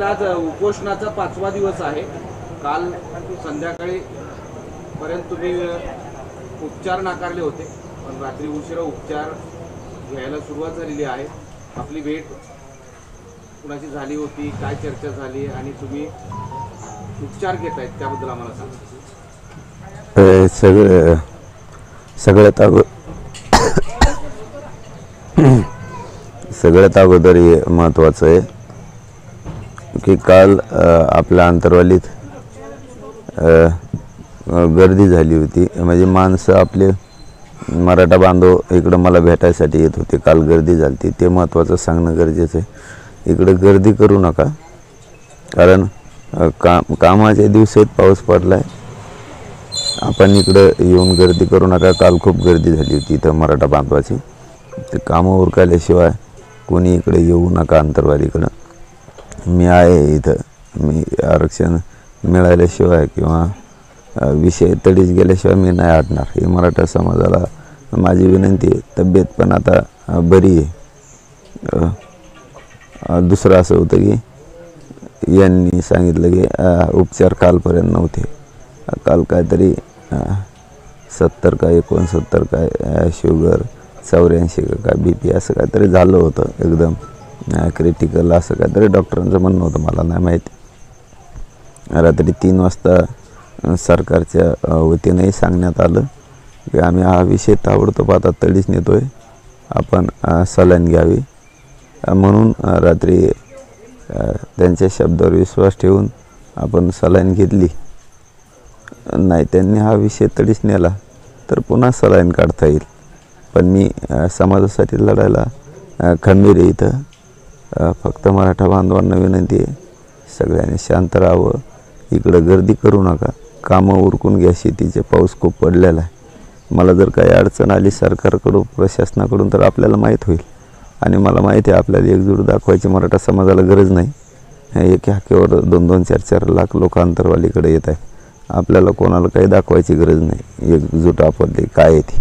आज उपोषणाचा 5वा दिवस आहे। काल संध्याकाळी पर्यंत तुम्ही उपचार नाकारले होते, पण रात्री उशिरा उपचार घ्यायला सुरुवात झालेली आहे। आपली भेट कुणाची झाली होती, काय चर्चा झाली आणि तुम्ही उपचार घेतायत त्याबद्दल आम्हाला सांगा। सगळ्यात अगोदर हे महत्त्वाचं आहे की काल आपल्या अंतरवालीत गर्दी झाली होती। म्हणजे माणसं आपले मराठा बांधव इकडं मला भेटायसाठी येत होते। काल गर्दी झाली, ते महत्त्वाचं सांगणं गरजेचं आहे। इकडं गर्दी करू नका, कारण कामाच्या दिवसात पाऊस पडला आहे। आपण इकडं येऊन गर्दी करू नका। काल खूप गर्दी झाली होती इथं मराठा बांधवाची। ते कामं उरकल्याशिवाय कोणी इकडे येऊ नका अंतरवालीकडं। मी आहे इथं, मी आरक्षण मिळाल्याशिवाय किंवा विषय तडीच गेल्याशिवाय मी नाही हटणार, ही मराठा समाजाला माझी विनंती आहे। तब्येत पण आता बरी आहे। दुसरं असं होतं की यांनी सांगितलं की उपचार कालपर्यंत नव्हते। काल काहीतरी 70 का 69 काय शुगर, 84 का BP असं काहीतरी झालं होतं, एकदम क्रिटिकल असं काहीतरी डॉक्टरांचं म्हणणं होतं, मला नाही माहिती। रात्री 3 वाजता सरकारच्या वतीनेही सांगण्यात आलं की आम्ही हा विषय ताबडतोब आता तडीच नेतोय, आपण सलाईन घ्यावी। म्हणून रात्री त्यांच्या शब्दावर विश्वास ठेवून आपण सलाईन घेतली। नाही त्यांनी हा विषय तडीच नेला तर पुन्हा सलाईन काढता येईल। पण मी समाजासाठी लढायला खंबीर आहे इथं। फक्त मराठा बांधवांना विनंती आहे, सगळ्यांनी शांत राहावं, इकडं गर्दी करू नका, कामं उरकून घ्या। शेतीचे पाऊस खूप पडलेला आहे। मला जर काही अडचण आली सरकारकडून, प्रशासनाकडून, तर आपल्याला माहीत होईल। आणि मला माहिती आहे आपल्याला एकजूट दाखवायची मराठा समाजाला गरज नाही। एका हाकेवर 2-2, 4-4 लाख लोक अंतरवालीकडे येत आहेत। आपल्याला कोणाला काही दाखवायची गरज नाही। एकजूट आपली काय आहे ती,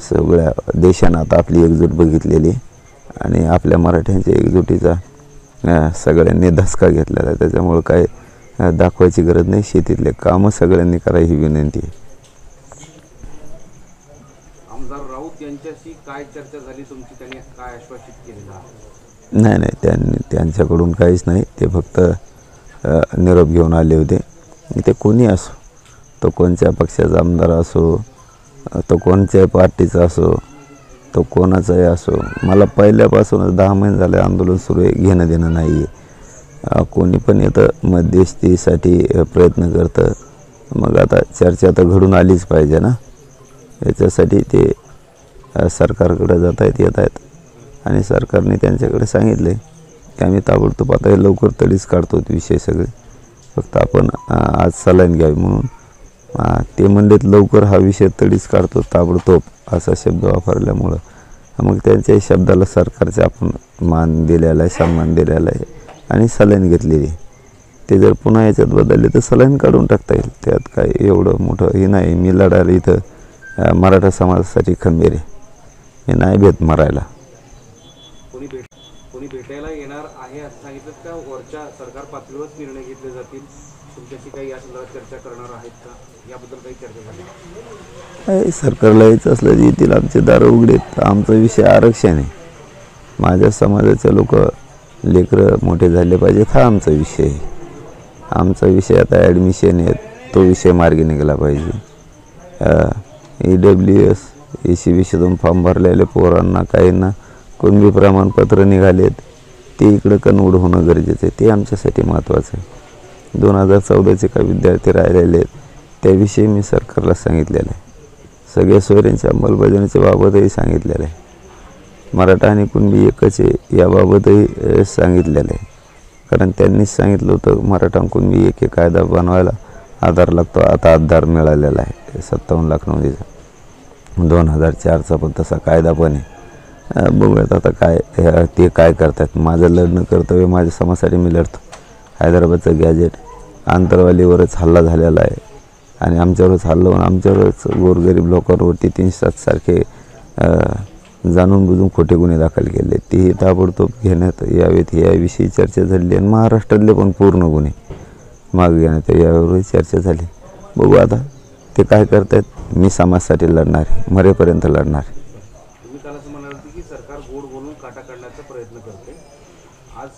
सगळ्या देशानं आता आपली एकजूट बघितलेली आहे आणि आपल्या मराठ्यांच्या एकजुटीचा सगळ्यांनी धसका घेतलेला आहे। त्याच्यामुळे काय दाखवायची गरज नाही। शेतीतले कामं सगळ्यांनी करा ही विनंती आहे। आमदार राऊत यांच्याशी काय चर्चा झाली तुमची, त्यांनी काय आश्वासित केलेलं आहे? नाही, त्यांच्याकडून काहीच नाही। ते फक्त निरोप घेऊन आले होते। ते कोणी असो, तो कोणत्या पक्षाचा आमदार असो, तो कोणत्याही पार्टीचा असो, तो कोणाचाही असो, मला पहिल्यापासूनच 10 महिने झाले आंदोलन सुरू आहे, घेणं देणं नाही आहे। कोणी पण येतं मध्यस्थीसाठी प्रयत्न करतं, मग आता चर्चा तर घडून आलीच पाहिजे ना। याच्यासाठी ते सरकारकडे जात आहेत, येत आहेत आणि सरकारने त्यांच्याकडे सांगितले की आम्ही ताबडतोब आता हे लवकर तडीच काढतो विषय सगळे, फक्त आपण आज सलाईन घ्यावी। म्हणून ते म्हणलेत लवकर हा विषय तडीच काढतो ताबडतोब, असा शब्द वापरल्यामुळं मग त्यांच्या शब्दाला सरकारचा आपण मान दिलेला आहे, सन्मान दिलेला आहे आणि सलाईन घेतलेली। ते जर पुन्हा याच्यात बदलले तर सलाईन काढून टाकता येईल, त्यात काय एवढं मोठं हे नाही। मी लढायला इथं मराठा समाजासाठी खंबीर आहे, हे नाही भेट मरायला। कोणी भेटायला येणार आहे असं सांगितलं का? वरच्या सरकार पातळीवर निर्णय घेतले जातील, तुमच्याशी काही या संदर्भात चर्चा करणार आहेत का? याबद्दल काही चर्चा झाली? सरकारला यायचं असलं तर येतील, आमचे दार उघडे आहेत। आमचा विषय आरक्षण आहे। माझ्या समाजाचे लोक लेकरं मोठे झाले पाहिजेत, हा आमचा विषय आहे। आमचा विषय आता ॲडमिशन आहे, तो विषय मार्गी निघाला पाहिजे। EWS ECBCतून फॉर्म भरलेले पोरांना काहींना कुणबी प्रमाणपत्र निघालेत, ते इकडं कन्वर्ट होणं गरजेचं आहे, ते आमच्यासाठी महत्त्वाचं आहे। 2014चे काही विद्यार्थी राहिलेले आहेत, त्याविषयी मी सरकारला सांगितलेलं आहे। सगळ्या सोयऱ्यांच्या अंमलबजावणीच्या बाबतही सांगितलेलं आहे। मराठा आणि कुणबी एकच आहे याबाबतही सांगितलेलं आहे, कारण त्यांनीच सांगितलं होतं मराठा कुणबी एक कायदा बनवायला आधार लागतो। आता आधार मिळालेला आहे 57 लाख नोंदीचा, 2004चा पण तसा कायदा पण आहे। बघूयात आता काय ते काय करतात। माझं लढणं कर्तव्य, माझ्या समाजासाठी मी लढतो। हैदराबादचं गॅजेट आंतरवालीवरच हल्ला झालेला आहे आणि आमच्यावरच हल्ला होऊन आमच्यावरच गोरगरीब लोकांवरती 307 सारखे जाणून बुजून खोटे गुन्हे दाखल केले तेही ताबडतोब घेण्यात यावेत याविषयी चर्चा झाली आणि महाराष्ट्रातले पण पूर्ण गुन्हे मागे घेण्यात यावरही चर्चा झाली. बघू आता ते काय करतायत. मी समाजासाठी लढणार आहे, मरेपर्यंत लढणार आहे. तुम्ही काल असं म्हणाल की सरकार गोड बोलून काटा काढण्याचा प्रयत्न करते. आज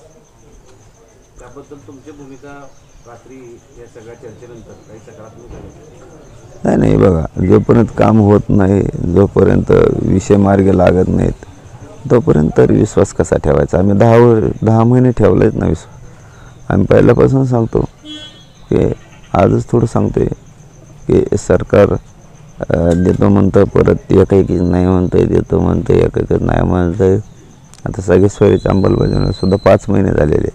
त्याबद्दल तुमची भूमिका रात्री या सगळ्या चर्चेनंतर काही सकारात्मक झाली? नाही बघा, जोपर्यंत काम होत नाही, जोपर्यंत विषय मार्गे लागत नाहीत, तोपर्यंत तर विश्वास कसा ठेवायचा. आम्ही 10 महिने ठेवलेच ना विश्वास. आम्ही पहिल्यापासून सांगतो की आजच थोडं सांगतोय की सरकार देतो म्हणतं, परत एकाएकी नाही म्हणतंय, देतो म्हणतं, एकाएकी नाही म्हणतंय. आता सगळे स्वरीची अंमलबजावणीसुद्धा 5 महिने झालेले.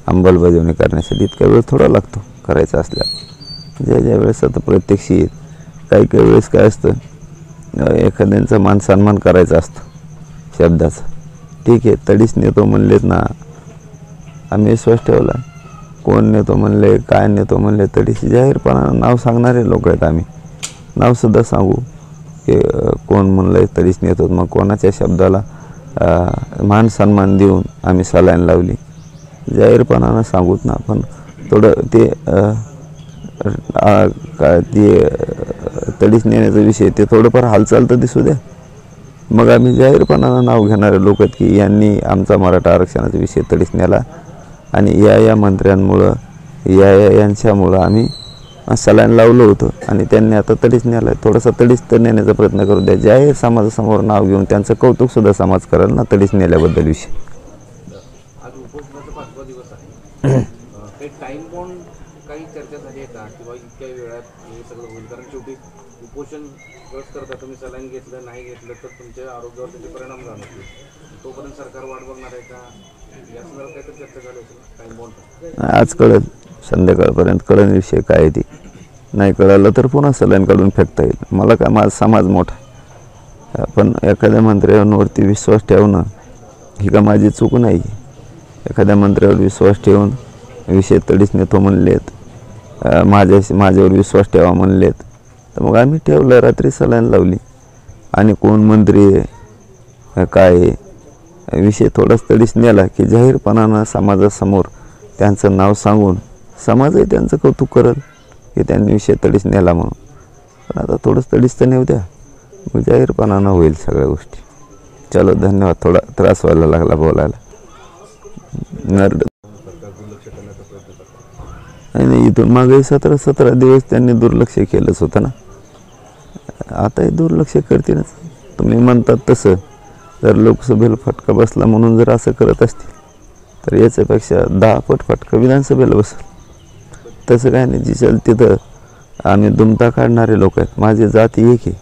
अंमलबजावणी करण्यासाठी इतका वेळ थोडा लागतो करायचा असल्या. ज्या वेळेस आता प्रत्यक्ष येत काही वेळेस काय असतं, एखाद्यांचा मान सन्मान करायचा असतो शब्दाचा. ठीक आहे, तडीच नेतो म्हणलेत ना, आम्ही विश्वास ठेवला. कोण नेतो म्हणले, काय नेतो म्हणले, तडीच जाहीरपणानं नाव सांगणारे लोक आहेत. आम्ही नावसुद्धा सांगू की कोण म्हणलं तडीच नेतो. मग कोणाच्या शब्दाला मान सन्मान देऊन आम्ही सलाईन लावली जाहीरपणानं सांगूत ना. पण थोडं ते तडीच नेण्याचा विषय ते थोडंफार हालचाल तर दिसू द्या. मग आम्ही जाहीरपणानं नाव घेणारे लोक आहेत की यांनी आमचा मराठा आरक्षणाचा विषय तडीच नेला आणि या मंत्र्यांमुळं यांच्यामुळं आम्ही सलाईन लावलं होतं आणि त्यांनी आता तडीच नेला आहे. थोडासा तडीच तर नेण्याचा प्रयत्न करू द्या. जाहीर समाजासमोर नाव घेऊन त्यांचं कौतुकसुद्धा समाज करेल ना तडीच नेल्याबद्दल विषय. आज उपोषणाचा 5वा दिवस आहे. काही टाइम बॉन्ड काही चर्चा झाली आहे का किंवा इतक्या वेळात हे सगळं होईल? कारण शेवटी उपोषण रस करता, तुम्ही सलाईन घेतलं नाही घेतलं तर तुमच्या आरोग्यावर त्याचे परिणाम जाणवतील. तोपर्यंत सरकार वाट बघणार आहे का? या संदर्भात काहीतरी चर्चा झाली असेल टाइम बॉन्ड? आज कळेल, संध्याकाळपर्यंत कळेल विषय काय आहे. ती नाही कळालं तर पुन्हा सलाईन काढून फेकता येईल. मला काय, माझा समाज मोठा आहे. पण एखाद्या मंत्र्यांवरती विश्वास ठेवणं ही का माझी चूक नाही. एखाद्या मंत्र्यावर विश्वास ठेवून विषय तडीच नेतो म्हणलेत, माझ्यावर विश्वास ठेवा म्हणलेत, तर मग आम्ही ठेवलं. रात्री सलाईन लावली. आणि कोण मंत्री आहे काय विषय थोडाच तडीच नेला की जाहीरपणानं समाजासमोर त्यांचं नाव सांगून समाजही त्यांचं कौतुक करेल की त्यांनी विषय तडीच नेला म्हणून. पण आता थोडंच तडीच तर नेऊ द्या, मग जाहीरपणानं होईल सगळ्या गोष्टी. चलो, धन्यवाद. थोडा त्रास व्हायला लागला बोलायला. आणि इथून मागे 17 दिवस त्यांनी दुर्लक्ष केलंच होतं ना. आता हे दुर्लक्ष करतीलच. तुम्ही म्हणतात तसं जर लोकसभेला फटका बसला म्हणून जर असं करत असतील तर याच्यापेक्षा 10 पट फटका विधानसभेला बसेल. तसं काय नाही. जिचल तिथं आम्ही दुमता काढणारे लोक आहेत. माझी जाती एक आहे.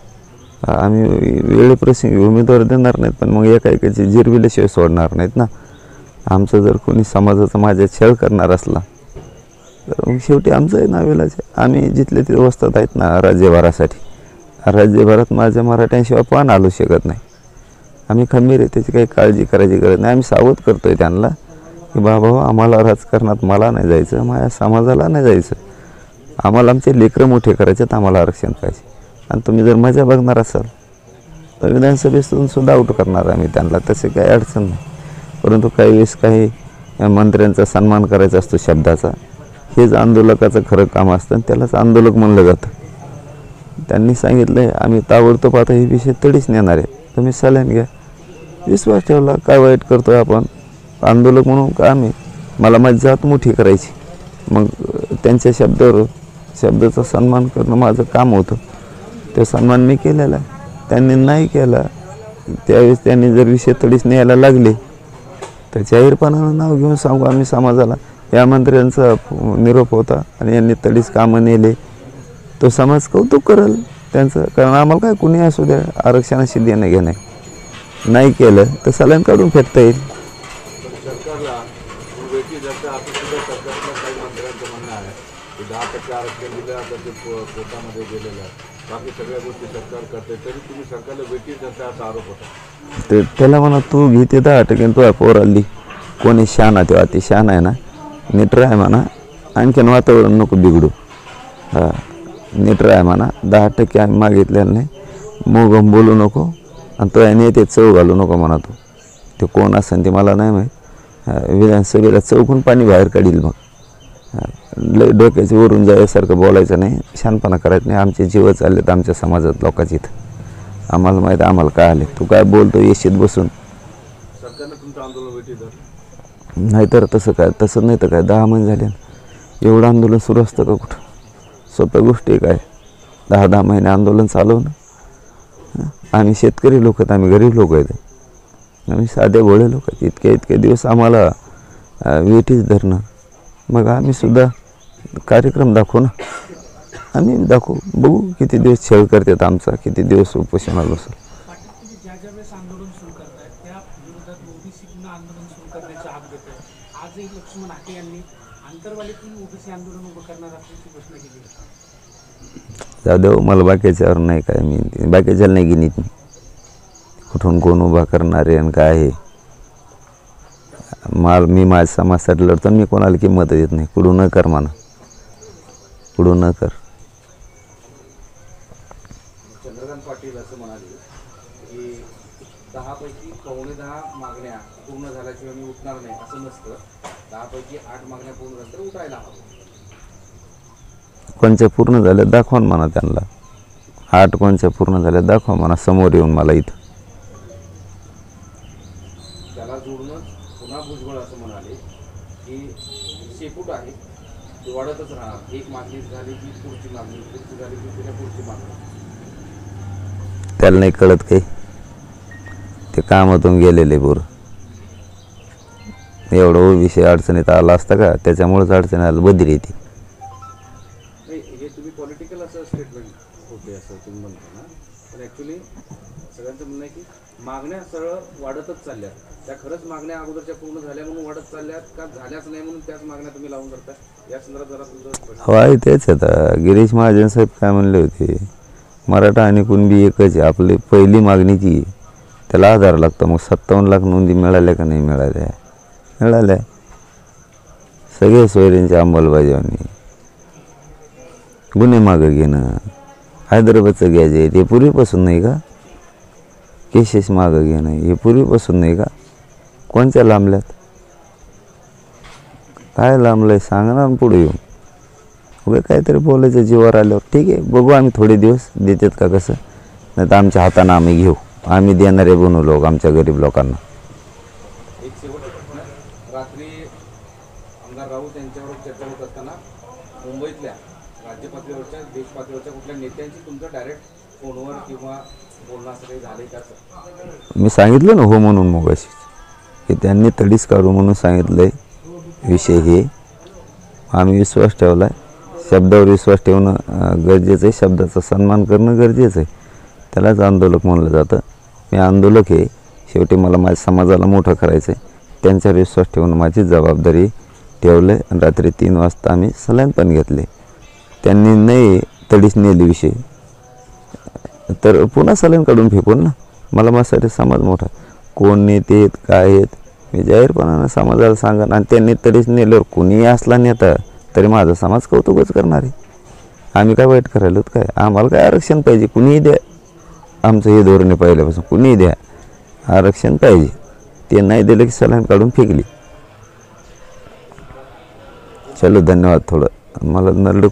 आम्ही वेळेप्रसंगी उमेदवार देणार नाहीत, पण मग एकाएकाची जिरविल्याशिवाय सोडणार नाहीत ना. आमचं जर कोणी समाजाचा माझ्या छळ करणार असला तर मग शेवटी आमचंही नावेलाच आहे. आम्ही जिथले तिथे वस्तात आहेत ना राज्यभरासाठी. राज्यभरात माझ्या मराठ्यांशिवाय पान आलू शकत नाही. आम्ही खंबीर आहे, त्याची काही काळजी करायची गरज नाही. आम्ही सावध करतो आहे त्यांना की बाबा आम्हाला राजकारणात मला नाही जायचं, माझ्या समाजाला नाही जायचं. आम्हाला आमचे लेकरं मोठे करायचे तर आम्हाला आरक्षण पाहिजे. आणि तुम्ही जर मजा बघणार असाल तर विधानसभेतून सुद्धा आऊट करणार आम्ही त्यांना, तसे काही अडचण नाही. परंतु काही वेळेस काही मंत्र्यांचा सन्मान करायचा असतो शब्दाचा. हेच आंदोलकाचं खरं काम असतं आणि त्यालाच आंदोलक म्हणलं जातं. त्यांनी सांगितलं आहे आम्ही ताबडतोब आता हे विषय तडीच नेणार आहे, तुम्ही सलाईन घ्या. विश्वास ठेवला. काय वाईट करतो आहे आपण? आंदोलक म्हणून का आम्ही, मला माझी जात मोठी करायची, मग त्यांच्या शब्दाचा सन्मान करणं माझं काम होतं. ते सन्मान मी केलेला आहे. त्यांनी नाही केला. त्यावेळेस त्यांनी जर विषय तडीच न्यायला लागले तर जाहीरपणानं नाव घेऊन सांगू आम्ही समाजाला या मंत्र्यांचा निरोप होता आणि यांनी तडीच कामं नेले. तो समाज कौतुक करेल त्यांचं. कारण आम्हाला काय कुणी असू द्या आरक्षणाशी देणं घेणं नाही केलं तर सलाईन काढून फेकता येईल. सरकारला वेटी धरता असं सुद्धा सरकारला काही मंत्र्यांचं म्हणणं आहे की 10% आरक्षण दिलं, आता ते कोर्टामध्ये गेलेलं आहे. बाकी सगळ्या गोष्टी सरकार करते तरी तुम्ही सरकारला वेटी धरता असा आरोप होता. ते त्याला म्हणा तू घेते 10% तू पोर आली कोणी शान आहे, तेव्हा अति शान आहे ना, नीट राह म्हणा. आणखीन वातावरण नको बिघडू. नीट राह म्हणा. 10% आम्ही मागितलेलं नाही. मोगम बोलू नको. आणि तो याने ते चव घालू नको म्हणा ते कोण असेल ते मला नाही माहीत. विधानसभेला चौकून पाणी बाहेर काढील मग. लय डोक्याचे वरून जायसारखं बोलायचं नाही, शानपणा करायचं नाही. आमचे जीव चाललेत आमच्या समाजात लोकांची इथं. आम्हाला माहीत आम्हाला काय आले. तू काय बोलतो येशीत बसून. सरकारनं तुमचं आंदोलन वेठी धरलं नाहीतर तसं काय, तसं नाही तर काय. 10 महिने झाले एवढं आंदोलन सुरू असतं का कुठं. सोप्या गोष्टी काय 10 महिने आंदोलन चालवणं. आम्ही शेतकरी लोक आहेत, आम्ही गरीब लोक आहेत, आम्ही साधे भोळे लोक आहेत. इतके दिवस आम्हाला वेठीच धरणं. मग आम्ही सुद्धा कार्यक्रम दाखवू ना. आम्ही दाखवू, बघू किती दिवस छळ करतात आमचा, किती दिवस उपोषणाला बसू. ज्या वेळेस आंदोलन सुरू करतायत त्या विरोधात ओबीसीनं आंदोलन सुरू करण्याचा हात घेतोय. आजही लक्ष्मण हाके यांनी आंतरवालीतून ओबीसी आंदोलन उभं करणार असल्याची घोषणा केली आहे. जाऊ देऊ, मला बाकीच्यावर नाही काय, मी बाकीच्याला नाही गिनीत. मी कुठून कोण उभा करणार आहे आणि काय आहे. मी माझ्या समाजासाठी लढतो, मी कोणाला किंमत देत नाही. कुठून न कर म्हणा, कुठून न कर. चंद्रकांत पाटील असं म्हणाले की 10 पैकी 9.5 मागण्या पूर्ण झाल्याशिवाय मी उठणार नाही. असं नसतं, 10 पैकी 8 मागण्या पूर्ण झाल्या तर उठायला हवं. कोणच्या पूर्ण झाल्या दाखवा म्हणा त्यांना. 8 कोणच्या पूर्ण झाल्या दाखवा म्हणा समोर येऊन मला इथं. त्याला जोडूनच पुन्हा भुजबळ असं म्हणाले की शेपूट आहे ते वाढतच राहणार. एक मागणी झाली की पुढची मागणी, पुढची झाली की पुढे पुढची मागणी. त्याला नाही कळत काही, ते कामातून गेलेले पोरं. एवढं विषय अडचणीत आला असता का, त्याच्यामुळेच अडचणी आलं बदली येते. नाही, हे तुम्ही पॉलिटिकल असं स्टेटमेंट होते असं तुम्ही म्हणता ना, पण ॲक्च्युली सगळ्यांचं म्हणणं आहे की मागण्या सरळ वाढतच चालल्यात. त्या खरंच मागण्या अगोदरच्या पूर्ण झाल्या म्हणून वाढत चालल्यात का झाल्याच नाही म्हणून त्याच मागण्या तुम्ही लावून करताय? या संदर्भात जरा तुमचं हो आहे तेच. आता गिरीश महाजन साहेब काय म्हणले होते, मराठा आणि कुणबी एकच आहे. आपली पहिली मागणी ती त्याला आधार लागतं. मग 57 लाख नोंदी मिळाल्या का नाही मिळाल्या? मिळाल्या. सगळे सोयऱ्यांची अंमलबजावणी, गुन्हे मागं घेणं, हैदराबादचं गॅजेट हे पूर्वीपासून नाही का? केसेस मागं घेणं हे पूर्वीपासून नाही का? कोणत्या लांबल्यात? काय लांबलंय सांगा ना पुढे येऊन. उभे काहीतरी बोलायचं जीवावर आल्यावर. ठीक आहे, बघू आम्ही थोडे दिवस देतात का कसं, नाही तर आमच्या हातानं आम्ही घेऊ. आम्ही देणारे बनू लोक आमच्या गरीब लोकांना. एक शेवटचा प्रश्न. रात्री आमदार राऊत यांच्यावर चर्चा होत असताना मुंबईतल्या राज्य पातळीवरच्या, देश पातळीवरच्या कुठल्या नेत्यांची तुमचं डायरेक्ट फोनवर किंवा बोलणं असं काही झालंय का? मी सांगितलं ना हो म्हणून मगाशी, की त्यांनी तडीच काढू म्हणून सांगितलंय. विषय हे आम्ही विश्वास ठेवला आहे. शब्दावर विश्वास ठेवणं गरजेचं आहे, शब्दाचा सन्मान करणं गरजेचं आहे. त्यालाच आंदोलक म्हणलं जातं. मी आंदोलक आहे. शेवटी मला माझ्या समाजाला मोठं करायचं आहे. त्यांच्यावर विश्वास ठेवणं माझी जबाबदारी ठेवलं आहे. आणि रात्री 3 वाजता आम्ही सलाईन पण घेतले. त्यांनी नाही तडीच नेली विषय तर पुन्हा सलाईन काढून फेकून ना. मला माझ्यासाठी समाज मोठा. कोण नेते आहेत काय आहेत मी जाहीरपणानं समाजाला सांगन. आणि त्यांनी तडीच नेल्यावर कुणीही असला नेता तरी माझा समाज कौतुकच करणार आहे. आम्ही काय वाईट करायलो काय? आम्हाला काय आरक्षण पाहिजे कुणीही द्या. आमचं हे धोरण आहे पहिल्यापासून, कुणीही द्या आरक्षण पाहिजे. ते नाही दिलं की सलाईन काढून फेकली. चलो धन्यवाद. थोडं मला नरड